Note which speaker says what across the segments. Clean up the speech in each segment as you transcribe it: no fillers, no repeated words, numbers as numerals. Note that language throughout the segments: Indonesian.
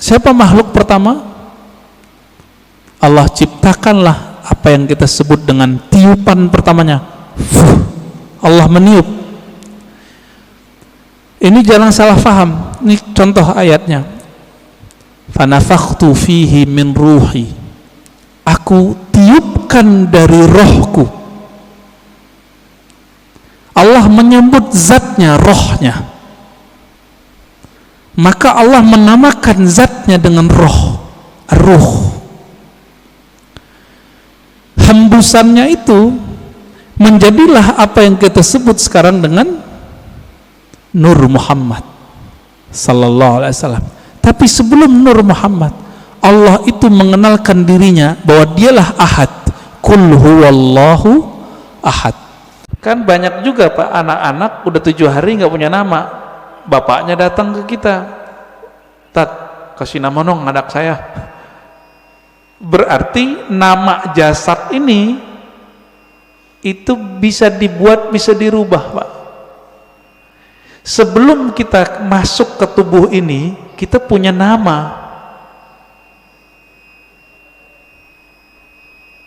Speaker 1: Siapa makhluk pertama? Allah ciptakanlah apa yang kita sebut dengan tiupan pertamanya. Allah meniup. Ini jangan salah faham. Ini contoh ayatnya. Fanafakhtu fihi min ruhi. Aku tiupkan dari rohku. Allah menyebut zatnya, rohnya. Maka Allah menamakan zatnya dengan roh, ruh. Hembusannya itu menjadilah apa yang kita sebut sekarang dengan Nur Muhammad sallallahu alaihi wasallam. Tapi sebelum Nur Muhammad, Allah itu mengenalkan dirinya bahwa dialah Ahad. Qul huwallahu ahad. Kan banyak juga Pak anak-anak udah 7 hari nggak punya nama. Bapaknya datang ke kita, Tat, kasih nama dong anak saya. Berarti nama jasad ini itu bisa dibuat, bisa dirubah Pak. Sebelum kita masuk ke tubuh ini, kita punya nama.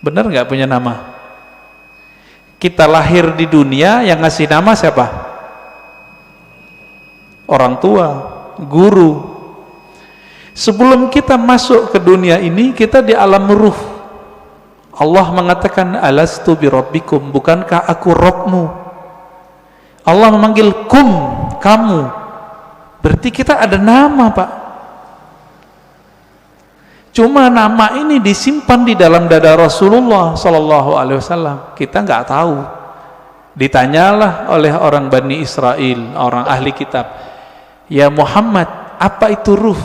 Speaker 1: Benar nggak punya nama? Kita lahir di dunia, yang ngasih nama siapa? Orang tua, guru. Sebelum kita masuk ke dunia ini, kita di alam ruh. Allah mengatakan, alastu birabbikum, bukankah aku Rabbmu? Allah memanggil kum, kamu. Berarti kita ada nama Pak. Cuma nama ini disimpan di dalam dada Rasulullah Sallallahu Alaihi Wasallam. Kita nggak tahu. Ditanyalah oleh orang Bani Israel, orang ahli kitab, ya Muhammad, apa itu ruh?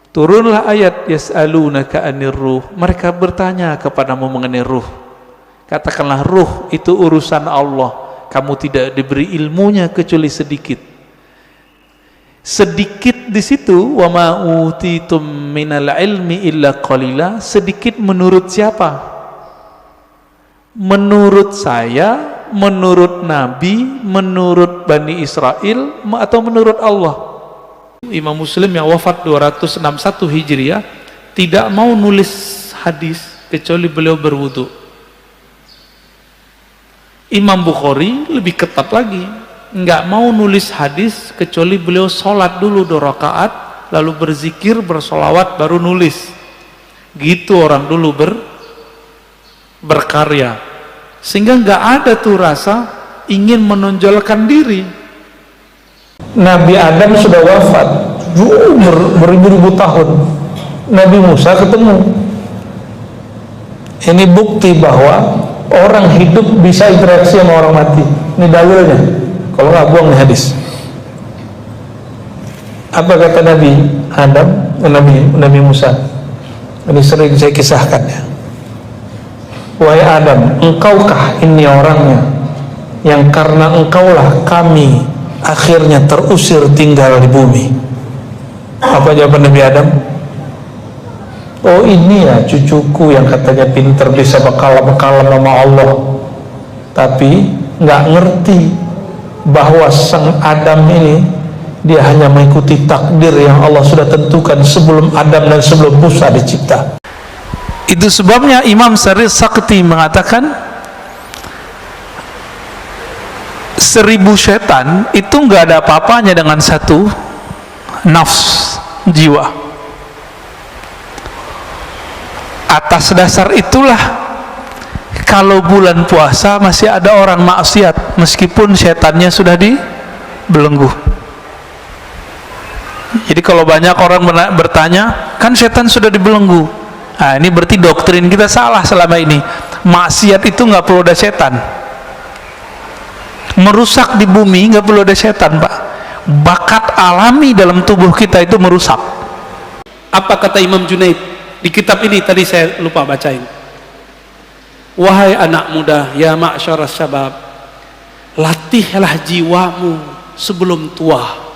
Speaker 1: Turunlah ayat, yas'alunaka anir ruh. Mereka bertanya kepadamu mengenai ruh. Katakanlah ruh itu urusan Allah. Kamu tidak diberi ilmunya kecuali sedikit. Sedikit di situ, wa ma utitum minal ilmi illa qalila. Sedikit menurut siapa? Menurut saya, menurut Nabi, menurut Bani Israel, atau menurut Allah? Imam Muslim yang wafat 261 Hijriah tidak mau nulis hadis kecuali beliau berwudu. Imam Bukhari lebih ketat lagi, nggak mau nulis hadis kecuali beliau sholat dulu 2 rakaat, lalu berzikir, bersolawat, baru nulis. Gitu orang dulu berkarya, sehingga nggak ada tuh rasa ingin menonjolkan diri.
Speaker 2: Nabi Adam sudah wafat beribu-ribu tahun, Nabi Musa ketemu. Ini bukti bahwa orang hidup bisa interaksi sama orang mati. Ini dalilnya. Kalau nggak, buang nih hadis. Apa kata Nabi Adam, Nabi Musa? Ini sering saya kisahkan ya. Wahai Adam, engkaukah ini orangnya yang karena engkaulah kami akhirnya terusir tinggal di bumi? Apa jawaban Nabi Adam? Oh, ini ya cucuku yang katanya pinter, bisa bekalam sama Allah, tapi nggak ngerti bahwa sang Adam ini dia hanya mengikuti takdir yang Allah sudah tentukan sebelum Adam dan sebelum Musa dicipta.
Speaker 1: Itu sebabnya Imam Syarif Sakti mengatakan 1000 setan itu nggak ada apa-apanya dengan 1 nafs jiwa. Atas dasar itulah kalau bulan puasa masih ada orang maksiat meskipun setannya sudah dibelenggu. Jadi kalau banyak orang bertanya, kan setan sudah dibelenggu. Nah, ini berarti doktrin kita salah selama ini. Maksiat itu nggak perlu ada setan. Merusak di bumi nggak perlu ada setan, Pak. Bakat alami dalam tubuh kita itu merusak.
Speaker 3: Apa kata Imam Junaid di kitab ini? Tadi saya lupa bacain. Wahai anak muda, ya ma'syaras syabab, latihlah jiwamu sebelum tua.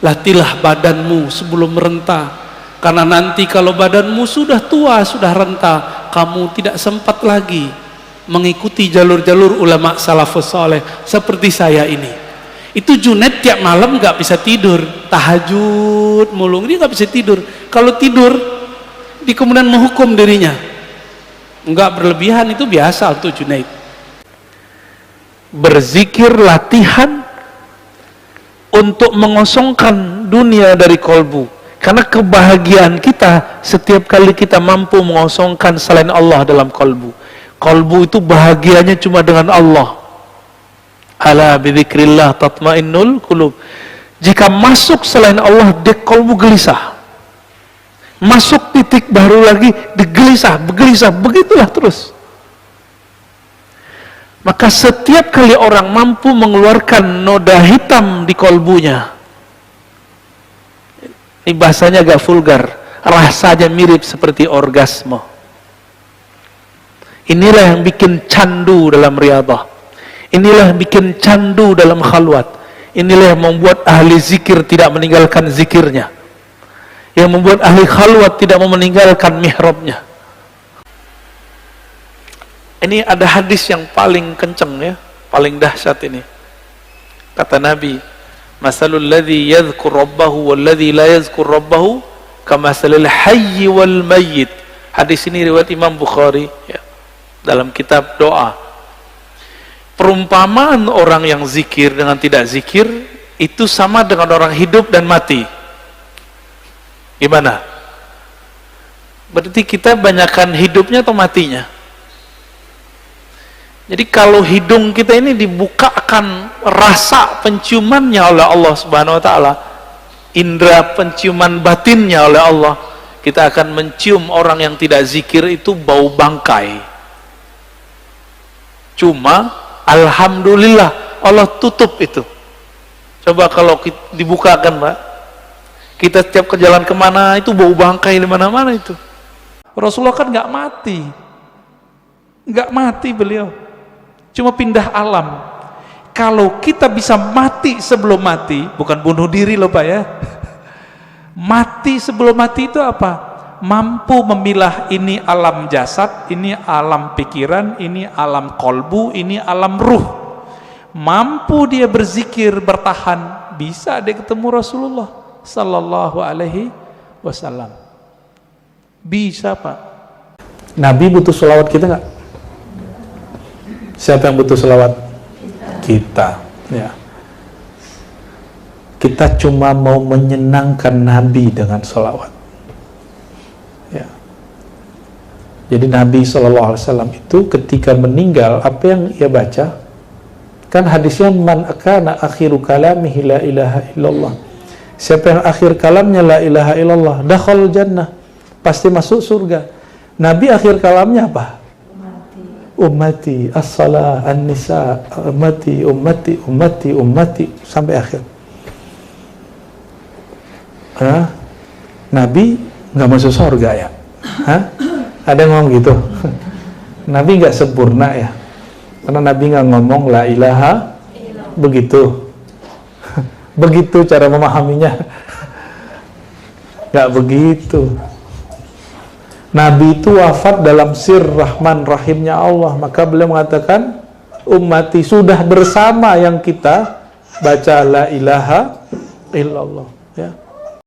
Speaker 3: Latihlah badanmu sebelum renta, karena nanti kalau badanmu sudah tua, sudah renta, kamu tidak sempat lagi mengikuti jalur-jalur ulama salafus saleh seperti saya ini. Itu Junaid tiap malam nggak bisa tidur, tahajud mulu, dia nggak bisa tidur. Kalau tidur, di kemudian menghukum dirinya, nggak berlebihan, itu biasa untuk Junaid.
Speaker 2: Berzikir latihan untuk mengosongkan dunia dari kolbu. Karena kebahagiaan kita setiap kali kita mampu mengosongkan selain Allah dalam kolbu. Kolbu itu bahagianya cuma dengan Allah. Ala bidzikrillah tatmainnul qulub. Jika masuk selain Allah, dia kolbu gelisah. Masuk titik baru lagi, digelisah, bergelisah, begitulah terus. Maka setiap kali orang mampu mengeluarkan noda hitam di kolbunya, ini bahasanya agak vulgar, rasanya mirip seperti orgasme. Inilah yang bikin candu dalam riyadhah. Inilah yang bikin candu dalam khalwat. Inilah yang membuat ahli zikir tidak meninggalkan zikirnya, yang membuat ahli khalwat tidak mau meninggalkan mihrabnya. Ini ada hadis yang paling kenceng ya, paling dahsyat ini. Kata Nabi, masalul ladzi yadhkur rabbahu wal ladzi la yadhkur rabbahu kamasalil hayy wal mayyit. Hadis ini riwayat Imam Bukhari ya, dalam kitab doa. Perumpamaan orang yang zikir dengan tidak zikir itu sama dengan orang hidup dan mati. Gimana? Berarti kita banyakkan hidupnya atau matinya? Jadi kalau hidung kita ini dibukakan rasa penciumannya oleh Allah Subhanahu wa taala, indera penciuman batinnya oleh Allah, kita akan mencium orang yang tidak zikir itu bau bangkai. Cuma alhamdulillah Allah tutup itu. Coba kalau dibukakan, Mbak, kita setiap ke jalan kemana itu bau bangkai di mana-mana itu.
Speaker 1: Rasulullah kan nggak mati beliau, cuma pindah alam. Kalau kita bisa mati sebelum mati, bukan bunuh diri loh Pak ya, mati sebelum mati itu apa? Mampu memilah ini alam jasad, ini alam pikiran, ini alam kolbu, ini alam ruh. Mampu dia berzikir, bertahan, bisa dia ketemu Rasulullah sallallahu alaihi wasallam. Bisa Pak.
Speaker 2: Nabi butuh selawat kita nggak? Siapa yang butuh selawat? Kita. Ya. Kita cuma mau menyenangkan Nabi dengan selawat. Ya. Jadi Nabi SAW itu ketika meninggal, apa yang ia baca? Kan hadisnya man akana akhiru kalamihi la ilaha illallah. Siapa yang akhir kalamnya la ilaha illallah, dakhal jannah, pasti masuk surga. Nabi akhir kalamnya apa? Ummati, as-salah, an-nisa, ummati, ummati, ummati, ummati, sampai akhir. Nabi nggak masuk surga ya? Ada yang ngomong gitu? Nabi nggak sempurna ya? Karena Nabi nggak ngomong la ilaha, begitu. Begitu cara memahaminya. Nggak begitu. Nabi itu wafat dalam sir Rahman Rahimnya Allah, maka beliau mengatakan ummati, sudah bersama yang kita baca la ilaha illallah ya.